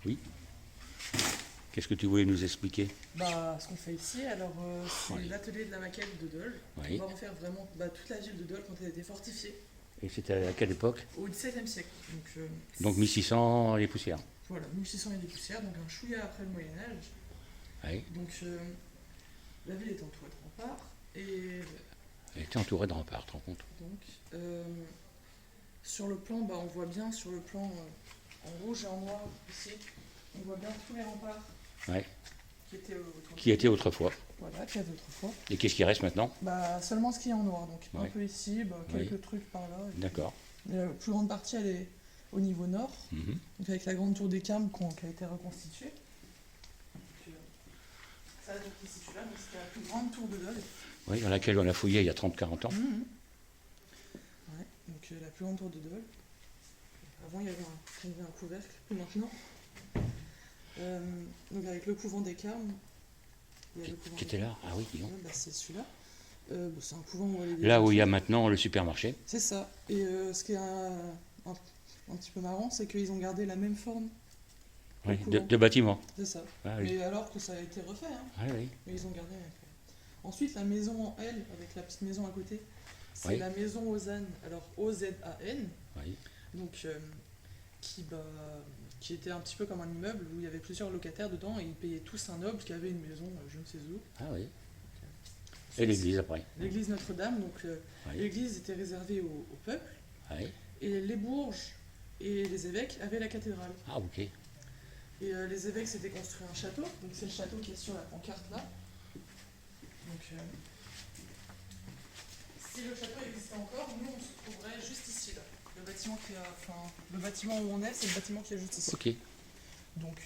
Oui. Qu'est-ce que tu voulais nous expliquer? Ce qu'on fait ici, alors c'est Oui. l'atelier de la maquette de Dole. Oui. On va refaire vraiment toute la ville de Dole quand elle a été fortifiée Et c'était à quelle époque? au XVIIe siècle. Donc 1600 les poussières. Voilà, 1600 et des poussières, donc un chouïa après le Moyen-Âge. Oui. La ville est entourée de remparts et Elle était entourée de remparts, tu te rends compte? donc sur le plan, on voit bien sur le plan en rouge et en noir ici, on voit bien tous les remparts Oui. qui étaient autrefois. Qui était autrefois. Voilà, qu'il y avait autrefois. Et qu'est-ce qui reste maintenant? Seulement ce qui est en noir, donc un Ouais. peu ici, quelques Oui. trucs par là. D'accord. La plus grande partie, elle est au niveau nord, Mhm. donc avec la grande tour des Carmes qui a été reconstituée. Ça, donc, qui se situe là, donc c'était la plus grande tour de Dole. Oui, dans laquelle on a fouillé il y a 30-40 ans. Ouais, donc la plus grande tour de Dole. Avant, il y avait un couvercle, plus maintenant. Donc avec le couvent des Carmes. Il y a le couvent Qui des était là? Ah oui, dis donc. Carmes. C'est celui-là. C'est un couvent où Là où il y a maintenant le supermarché. C'est ça. Et ce qui est un petit peu marrant, c'est qu'ils ont gardé la même forme. Oui, Le couvent. de bâtiment. C'est ça. Ah oui. Mais alors que ça a été refait, hein. Ah oui. Mais ils ont gardé la même forme. Ensuite, la maison en L, avec la petite maison à côté, c'est Oui. la maison Ozanne. Alors O-Z-A-N. Oui. Donc, qui était un petit peu comme un immeuble où il y avait plusieurs locataires dedans et ils payaient tous un noble qui avait une maison, je ne sais où. Ah oui. Et l'église après. L'église Notre-Dame. Donc, Oui. l'église était réservée au peuple Oui. et les bourges et les évêques avaient la cathédrale. Ah ok. Et les évêques s'étaient construit un château, donc c'est le château qui est sur la pancarte là. Donc, si le château existait encore, nous on se trouverait juste ici là. Le bâtiment où on est, c'est le bâtiment qui est juste ici. Ok. Donc,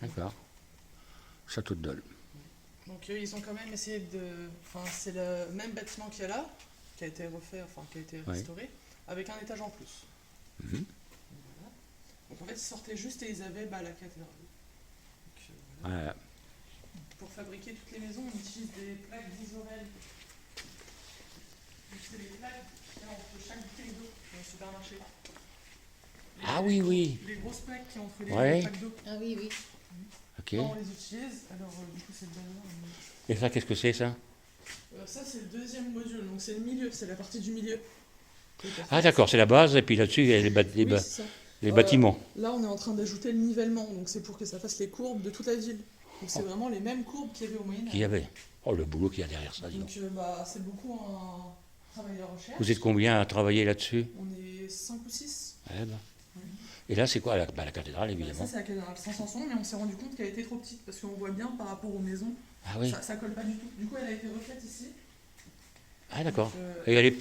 D'accord. Château de Dole. Ils ont quand même essayé de. Enfin, c'est le même bâtiment qu'il y a là, qui a été refait, qui a été restauré, avec un étage en plus. Mhm. Voilà. Donc en fait, ils sortaient juste et ils avaient la cathédrale. Donc, Voilà. Pour fabriquer toutes les maisons, on utilise des plaques d'Isorel. Donc c'est les plaques qu'il y a entre chaque bouteille d'eau dans le supermarché. Ah oui, oui. Les grosses plaques qu'il y a entre les Ouais. plaques d'eau. Ah oui, oui. Ok. Là, on les utilise. Alors, du coup, c'est le bazar. Et ça, qu'est-ce que c'est ça? Ça, c'est le deuxième module. Donc, c'est le milieu. C'est la partie du milieu. Ah d'accord, c'est la base, et puis là-dessus, il y a Oui, c'est ça. les bâtiments. Là, on est en train d'ajouter le nivellement. Donc, c'est pour que ça fasse les courbes de toute la ville. Donc, c'est vraiment les mêmes courbes qu'il y avait au Moyen-Âge. Qu'il y avait. Oh, le boulot qu'il y a derrière ça, dis donc. Donc, c'est beaucoup un travail de recherche. Vous êtes combien à travailler là-dessus? On est 5 ou 6. Eh ben. Et là, c'est quoi? La cathédrale, Ça, évidemment. c'est la cathédrale Saint-Sanson, mais on s'est rendu compte qu'elle était trop petite parce qu'on voit bien par rapport aux maisons, Ah oui. ça colle pas du tout. Du coup, elle a été refaite ici. Ah d'accord. Donc, Et elle est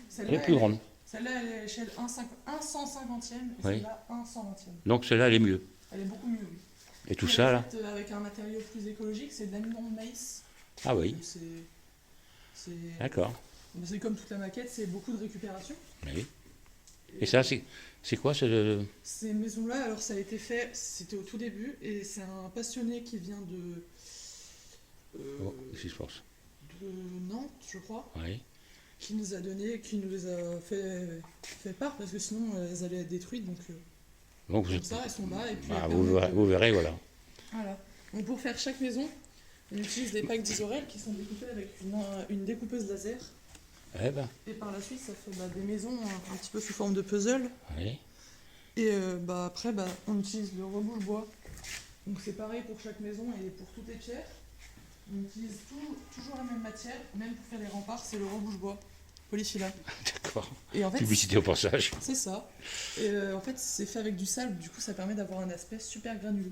celle-là, plus grande. Celle-là, elle est à l'échelle 1/150e et Oui. celle-là 1/120e. Donc celle-là, elle est mieux. Elle est beaucoup mieux, oui. Et tout Puis ça, elle est là? faite, avec un matériau plus écologique, c'est de l'amidon de maïs. Ah oui. Donc, D'accord. c'est comme toute la maquette, c'est beaucoup de récupération. Oui. Et ça, c'est quoi ce... Ces maisons-là, alors ça a été fait, c'était au tout début, et c'est un passionné qui vient Oh, ici, je pense. de Nantes, je crois, Oui. qui nous a donné, qui nous les a fait part, parce que sinon elles allaient être détruites, donc Donc, comme ça, elles sont là, et puis bah, elles vous, permettent vous verrez, voilà. Voilà. Donc pour faire chaque maison, on utilise des packs d'Isorel qui sont découpés avec une découpeuse laser, Eh ben, et par la suite ça fait des maisons un petit peu sous forme de puzzle, oui. et après on utilise le rebouche-bois. Donc c'est pareil pour chaque maison et pour toutes les pierres. On utilise toujours la même matière, même pour faire les remparts, c'est le rebouche-bois, polyfilat. D'accord. Et en fait, Publicité au passage. c'est ça. Et en fait, c'est fait avec du sable, du coup, ça permet d'avoir un aspect super granuleux.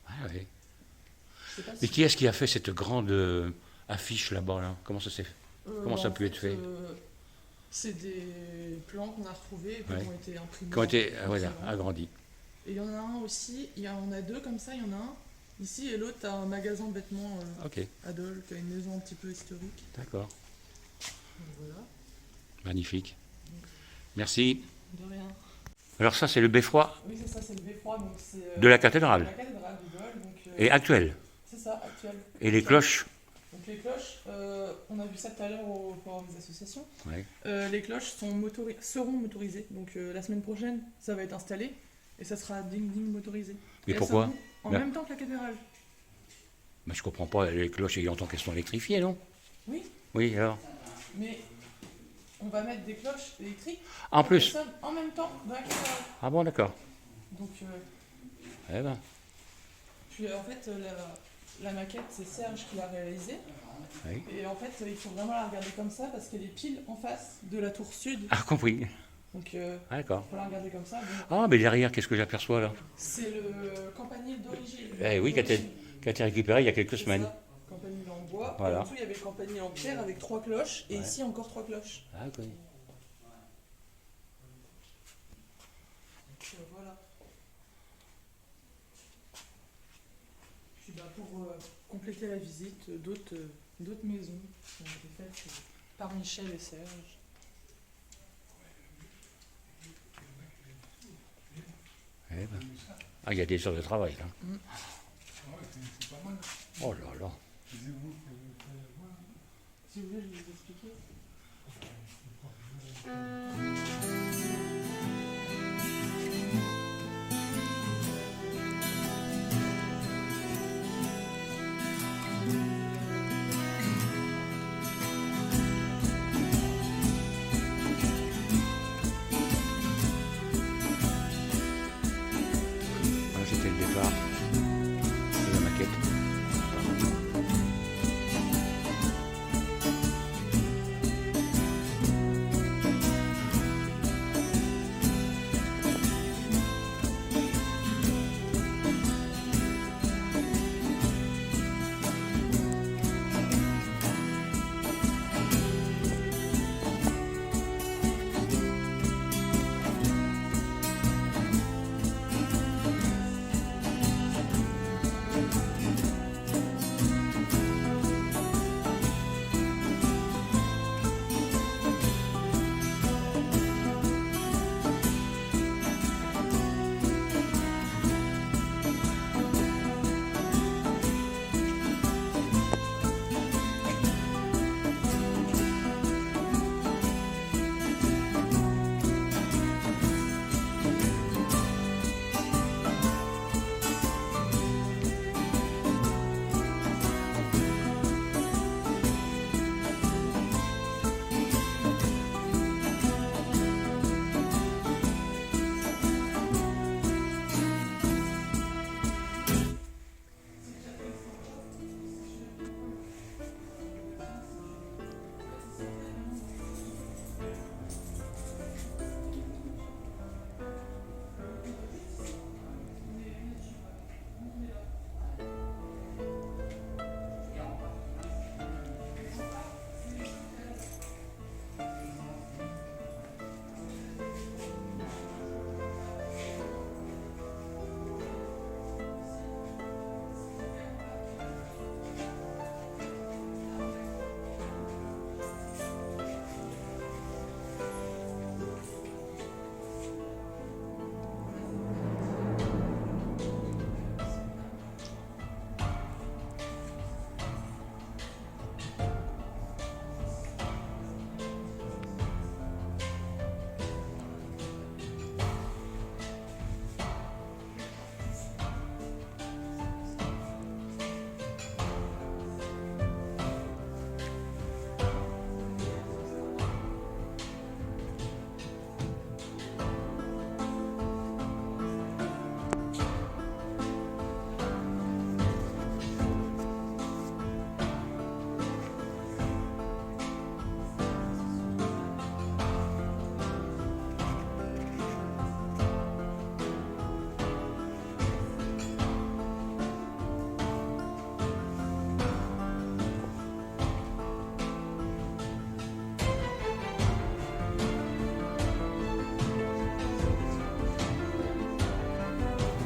Ah oui. Je sais pas Et si- qui est-ce qui a fait cette grande affiche là-bas, là? Comment ça s'est fait? Comment ça a en pu être fait C'est des plans qu'on a retrouvés et qui Ouais. ont été imprimés. Qui ont été en voilà, imprimant. agrandis. Et il y en a un aussi, il y en a deux comme ça, il y en a un ici et l'autre a un magasin de vêtements Ok, à Dole, qui a une maison un petit peu historique. d'accord. Donc voilà, Magnifique. Merci. de rien. Alors ça, c'est le beffroi Oui, c'est ça, c'est le beffroi, donc c'est de la la cathédrale. cathédrale de Dole. Donc, Et actuel. c'est ça, actuel. Et les cloches. Donc les cloches, on a vu ça tout à l'heure au forum des associations. Ouais. Les cloches seront motorisées. Donc la semaine prochaine, ça va être installé. Et ça sera ding-ding motorisé. Mais Et pourquoi? ça roule en Ben- même temps que la cathédrale. Mais je comprends pas, les cloches, il y a longtemps qu'elles sont électrifiées, non? Oui, Oui, alors? mais on va mettre des cloches électriques En pour qu'elles plus? sonnent en même temps dans la cathédrale. Ah bon, d'accord. Donc, Eh ben, puis en fait, la maquette, c'est Serge qui l'a réalisée. oui. Et en fait, il faut vraiment la regarder comme ça parce qu'elle est pile en face de la tour sud. Ah, compris. Donc, Ah, d'accord. il faut la regarder comme ça. Bon, Ah, mais derrière, qu'est-ce que j'aperçois là? c'est le campanile d'origine. Eh oui, qui a été récupéré il y a quelques C'est semaines. ça, campanile en bois. Voilà. Et en dessous, il y avait le campanile en pierre avec 3 cloches. Et Ouais. ici, encore 3 cloches. Ah, oui. Donc, voilà. Puis bah, pour compléter la visite, d'autres maisons qui ont été faites par Michel et Serge. Eh ben. Ah, il y a des heures de travail là. Mm. Oh là là. Si vous voulez, je vais vous expliquer. Voilà, c'était le départ de la maquette.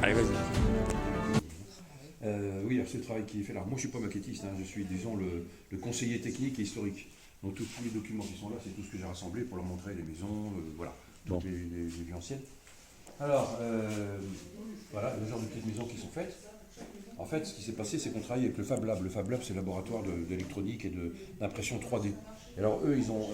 Allez, vas-y. Oui, alors c'est le travail qui est fait là. Moi, je ne suis pas maquettiste, hein, je suis, disons, le conseiller technique et historique. Donc, tous les documents qui sont là, c'est tout ce que j'ai rassemblé pour leur montrer les maisons, voilà, toutes Bon. les vues anciennes. Alors, voilà, le genre de petites maisons qui sont faites. En fait, ce qui s'est passé, c'est qu'on travaille avec le Fab Lab. Le Fab Lab, c'est le laboratoire d'électronique et d'impression 3D. Et alors, eux, ils ont,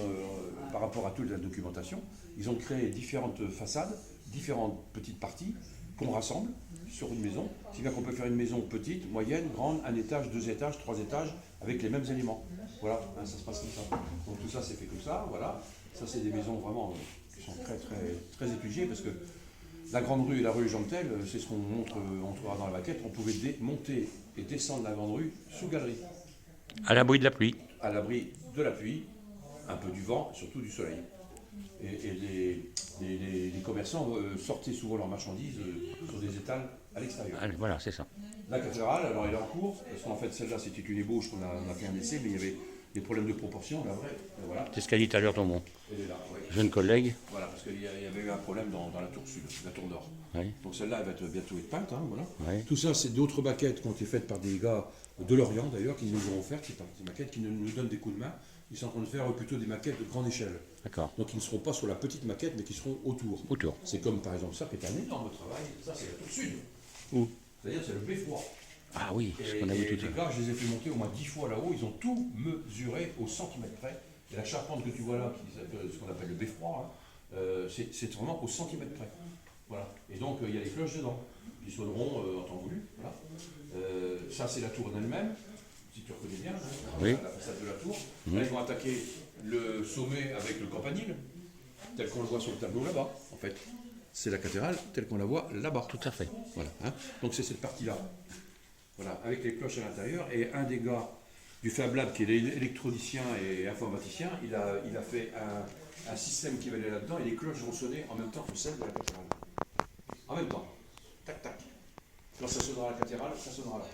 par rapport à toute la documentation, ils ont créé différentes façades, différentes petites parties, qu'on rassemble sur une maison, si bien qu'on peut faire une maison petite, moyenne, grande, un étage, 2 étages, 3 étages, avec les mêmes éléments. Voilà, hein, ça se passe comme ça. Donc tout ça c'est fait comme ça, voilà. Ça c'est des maisons vraiment qui sont très très très étudiées parce que la grande rue et la rue Jean-Tel, c'est ce qu'on montre, on trouvera dans la maquette, on pouvait monter et descendre la grande rue sous galerie. À l'abri de la pluie. À l'abri de la pluie, un peu du vent, et surtout du soleil. Et les commerçants sortaient souvent leurs marchandises sur des étals à l'extérieur. Ah, voilà, c'est ça. La cathédrale, alors elle est en cours, parce qu'en fait celle-là c'était une ébauche qu'on a fait un essai, mais il y avait des problèmes de proportion, la vraie, voilà. C'est ce qu'a dit tout à l'heure ton Elle est là, ouais. jeune collègue. Voilà, parce qu'il y avait eu un problème dans la tour sud, la tour nord. Oui. Donc celle-là, elle va bientôt être peinte, hein, voilà. Oui. Tout ça, c'est d'autres maquettes qui ont été faites par des gars de Lorient, d'ailleurs, qui nous ont offert, qui sont des maquettes qui nous donnent des coups de main. Ils sont en train de faire plutôt des maquettes de grande échelle. D'accord. Donc ils ne seront pas sur la petite maquette, mais qui seront autour. Autour. C'est comme par exemple ça, qui est un énorme travail. Ça, c'est la tour sud. Où? C'est-à-dire, c'est le beffroi. Ah oui, ce qu'on a Et vu tout à les l'heure. gars, je les ai fait monter au moins 10 fois là-haut. Ils ont tout mesuré au centimètre près. Et la charpente que tu vois là, ce qu'on appelle le beffroi, hein, c'est vraiment au centimètre près. Voilà. Et donc, il y a les cloches dedans, qui sonneront en temps voulu. Voilà. Ça, c'est la tour en elle-même, si tu reconnais bien, hein, Oui. la façade de la tour. Là, ils vont attaquer le sommet avec le campanile, tel qu'on le voit sur le tableau là-bas, en fait. C'est la cathédrale, telle qu'on la voit là-bas. Tout à fait. Voilà. Hein. Donc, c'est cette partie-là. Voilà, avec les cloches à l'intérieur. Et un des gars du Fab Lab, qui est électronicien et informaticien, il a fait un système qui va aller là-dedans et les cloches vont sonner en même temps que celles de la cathédrale. En même temps. Tac, tac. Quand ça sonnera à la cathédrale, ça sonnera là.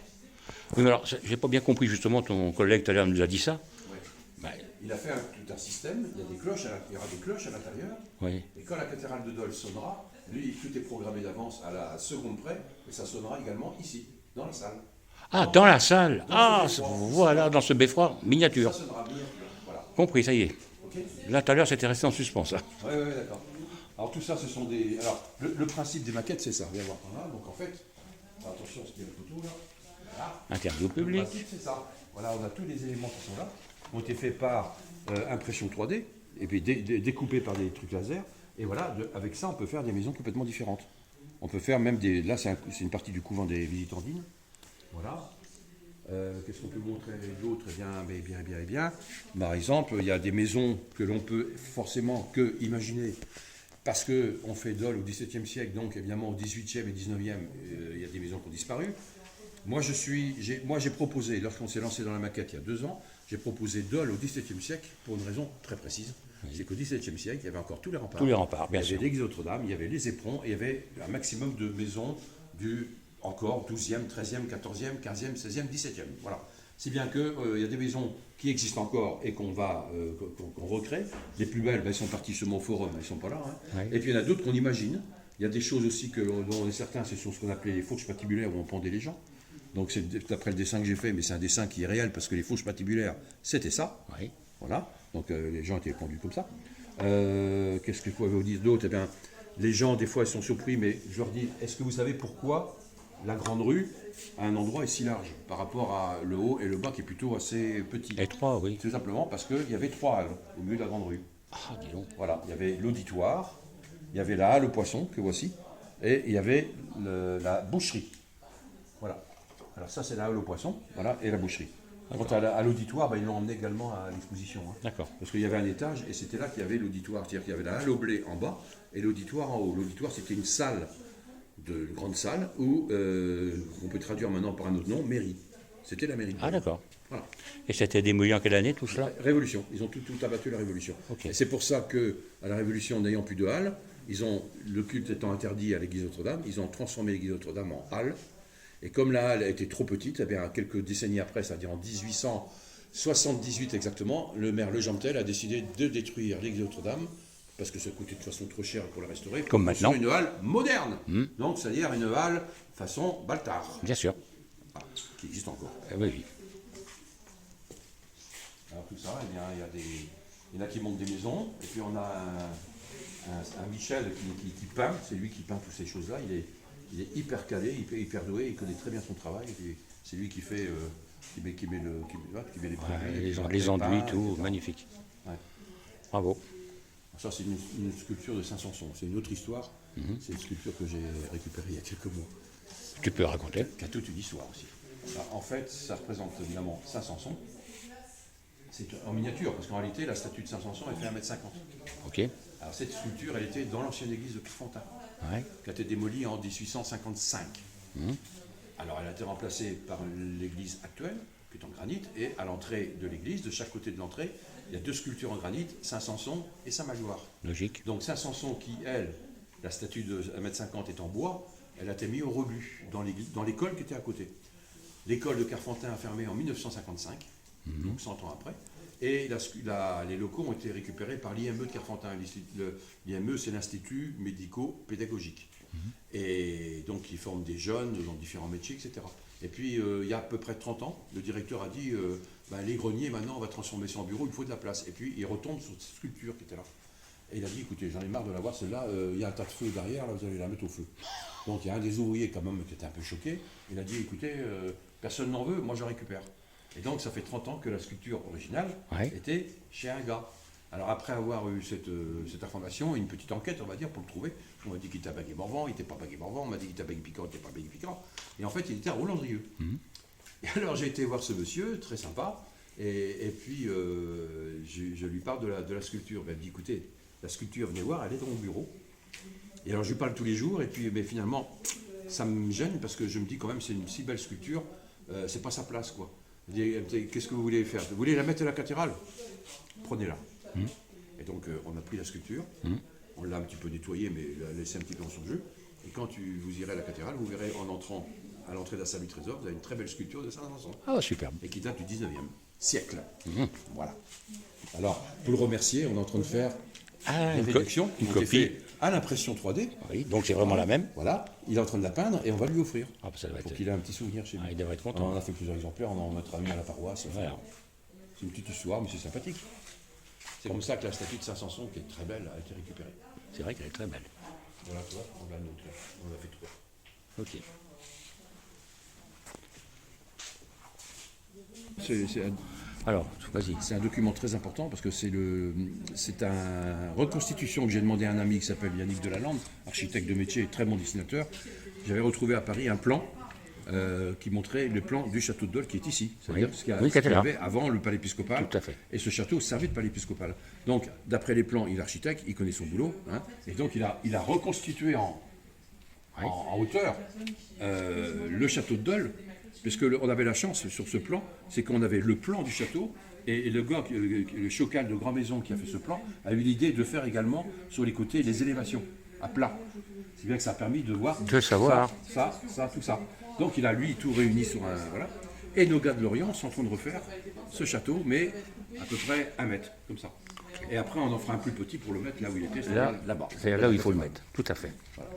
Oui, mais alors, j'ai pas bien compris justement, ton collègue tout à l'heure nous a dit ça. Ouais. Bah, Il a fait tout un système, il y a des cloches, il y aura des cloches à l'intérieur. oui. Et quand la cathédrale de Dole sonnera, lui, tout est programmé d'avance à la seconde près, et ça sonnera également ici, dans la salle. Ah, dans la salle. Dans Ah, ce beffroi. voilà, dans ce beffroi miniature. Ça sonnera miniature. Voilà. Compris, ça y est. Ok. Là, tout à l'heure, c'était resté en suspens, ça. Oui, d'accord. Alors tout ça, ce sont des... Alors, le principe des maquettes, c'est ça. Viens voir par là. Donc en fait, attention, c'est une photo là. Voilà. Interview Le public. principe, c'est ça. Voilà, on a tous les éléments qui sont là, ont été faits par impression 3D, et puis découpés par des trucs laser. Et voilà, avec ça, on peut faire des maisons complètement différentes. On peut faire même des... Là, c'est une partie du couvent des visitandines. Voilà. Qu'est-ce qu'on peut montrer d'autre? Eh bien. Par exemple, il y a des maisons que l'on peut forcément que imaginer parce qu'on fait Dole au XVIIe siècle, donc évidemment au XVIIIe et XIXe, il y a des maisons qui ont disparu. Moi, j'ai proposé, lorsqu'on s'est lancé dans la maquette il y a 2 ans, j'ai proposé Dole au XVIIe siècle pour une raison très précise. C'est qu'au XVIIe siècle, il y avait encore tous les remparts. Tous les remparts, bien Il y sûr. avait l'église Notre-Dame, il y avait les éperons, et il y avait un maximum de maisons du encore 12e, 13e, 14e, 15e, 16e, 17e. Voilà. Si bien qu'il y a des maisons qui existent encore et qu'on recrée. Les plus belles, elles sont parties sur mon forum, elles ne sont pas là. Hein. Oui. Et puis il y en a d'autres qu'on imagine. Il y a des choses aussi dont on est certain, ce sont ce qu'on appelait les fourches patibulaires où on pendait les gens. Donc c'est d'après le dessin que j'ai fait, mais c'est un dessin qui est réel parce que les fourches patibulaires, c'était ça. Oui. Voilà. Donc les gens étaient pendus comme ça. Qu'est-ce que je pouvais vous dire d'autre? Eh bien, les gens, des fois, ils sont surpris, mais je leur dis, est-ce que vous savez pourquoi la grande rue, à un endroit, est si large par rapport à le haut et le bas qui est plutôt assez petit? Étroit, oui. Tout simplement parce qu'il y avait 3 halles au milieu de la grande rue. Ah, dis donc. Voilà, il y avait l'auditoire, il y avait la halle aux poissons, que voici, et il y avait la boucherie. Voilà. Alors ça, c'est la halle aux poissons, voilà, et la boucherie. Quant à l'auditoire, ils l'ont emmené également à l'exposition. Hein. D'accord. Parce qu'il y avait un étage, et c'était là qu'il y avait l'auditoire. C'est-à-dire qu'il y avait la halle au blé en bas, et l'auditoire en haut. L'auditoire, c'était une salle, une grande salle, où on peut traduire maintenant par un autre nom, mairie. C'était la mairie de Ah, Paris. d'accord. Voilà. Et c'était démoli en quelle année, tout cela? Révolution. Ils ont tout abattu la Révolution. Ok. Et c'est pour ça que, à la Révolution, n'ayant plus de halle, le culte étant interdit à l'église Notre-Dame, ils ont transformé l'église Notre-Dame en halle. Et comme la halle était trop petite, eh bien, quelques décennies après, c'est-à-dire en 1878 exactement, le maire Lejeantel a décidé de détruire l'église Notre-Dame, parce que ça coûtait de toute façon trop cher pour la restaurer. Comme pour maintenant. construire une halle moderne. Donc, c'est-à-dire une halle façon Baltard, Bien sûr. qui existe encore. Oui, oui. Alors tout ça, eh bien, il y en a qui montent des maisons, et puis on a un Michel qui peint, c'est lui qui peint toutes ces choses-là, il est hyper calé, hyper doué, il connaît très bien son travail, et puis c'est lui qui fait, qui met les produits, Les enduits, tout, magnifique. Ouais. Bravo. Ça c'est une sculpture de Saint-Sanson, c'est une autre histoire, C'est une sculpture que j'ai récupérée il y a quelques mois, Tu peux raconter. qui a toute une histoire aussi. Alors, en fait, ça représente évidemment Saint Samson. C'est en miniature, parce qu'en réalité, la statue de Saint Samson, elle fait 1,50 m. Ok. Alors cette sculpture, elle était dans l'ancienne église de Clairefontaine, Ouais. qui a été démolie en 1855. Alors elle a été remplacée par l'église actuelle, qui est en granit, et à l'entrée de l'église, de chaque côté de l'entrée, il y a deux sculptures en granit, Saint Samson et Saint Magloire. Logique. Donc Saint Samson qui, elle, la statue de 1,50 m est en bois, elle a été mise au rebut dans l'école qui était à côté. L'école de Clairefontaine a fermé en 1955, donc 100 ans après, et les locaux ont été récupérés par l'IME de Clairefontaine. L'IME, c'est l'Institut médico-pédagogique. Et donc ils forment des jeunes dans différents métiers, etc. Et puis il y a à peu près 30 ans, le directeur a dit les greniers, maintenant on va transformer ça en bureau, il faut de la place. Et puis il retombe sur cette sculpture qui était là. Et il a dit, écoutez, j'en ai marre de la voir, celle-là, il y a un tas de feu derrière, là vous allez la mettre au feu. Donc il y a un des ouvriers quand même qui était un peu choqué, il a dit, écoutez, personne n'en veut, moi je la récupère. Et donc ça fait 30 ans que la sculpture originale était chez un gars. Alors après avoir eu cette information, une petite enquête, on va dire, pour le trouver, on m'a dit qu'il était à Baguet-Morvan, il n'était pas Baguet-Morvan, on m'a dit qu'il était à Baguet-Piquant, il n'était pas Baguet-Piquant. Et en fait, il était à Rolandrieux. Et alors j'ai été voir ce monsieur, très sympa, et puis je lui parle de la sculpture. Il me dit, écoutez, la sculpture, venez voir, elle est dans mon bureau. Et alors je lui parle tous les jours, et puis finalement, ça me gêne, parce que je me dis quand même, c'est une si belle sculpture, c'est pas sa place, quoi. Je dis, qu'est-ce que vous voulez faire? Vous voulez la mettre à la cathédrale? Prenez-la. Et donc on a pris la sculpture, on l'a un petit peu nettoyée, mais l'a laissé un petit peu dans son jeu. Et quand vous irez à la cathédrale, vous verrez en entrant à l'entrée de la salle du trésor, vous avez une très belle sculpture de Saint Samson. Ah, superbe. Et qui date du 19e siècle. Voilà. Alors, pour le remercier, on est en train de faire des réductions qui ont été faites à l'impression 3D. Oui, donc c'est vraiment la même. Voilà, il est en train de la peindre et on va lui offrir. Ah, ça doit Pour être... qu'il ait un petit souvenir chez lui. il devrait être On content. en a fait plusieurs exemplaires, on en mettra mis à la paroisse. Voilà. C'est une petite histoire, mais c'est sympathique. C'est comme ça que la statue de Saint Samson, qui est très belle, a été récupérée. C'est vrai qu'elle est très belle. Voilà, tu vois, on l'a noté. On a fait 3. Ok. Alors, vas-y. C'est un document très important parce que c'est une reconstitution que j'ai demandé à un ami qui s'appelle Yannick Delalande, architecte de métier et très bon dessinateur. J'avais retrouvé à Paris un plan qui montrait le plan du château de Dole qui est ici. C'est-à-dire ce qu'il y avait avant le palais épiscopal. Tout à fait. Et ce château servait de palais épiscopal. Donc, d'après les plans, il est architecte, il connaît son boulot. Et donc, il a reconstitué en hauteur le château de Dole. Parce qu'on avait la chance sur ce plan, c'est qu'on avait le plan du château, et le gars, le chocal de Grand Maison qui a fait ce plan, a eu l'idée de faire également sur les côtés les élévations, à plat. C'est bien que ça a permis de voir ça, tout ça. Donc il a lui tout réuni sur un... Voilà. Et nos gars de Lorient sont en train de refaire ce château, mais à peu près 1 mètre, comme ça. Et après on en fera un plus petit pour le mettre là où il était, c'est-à-dire là-bas. C'est là où il faut le mettre, tout à fait. Voilà.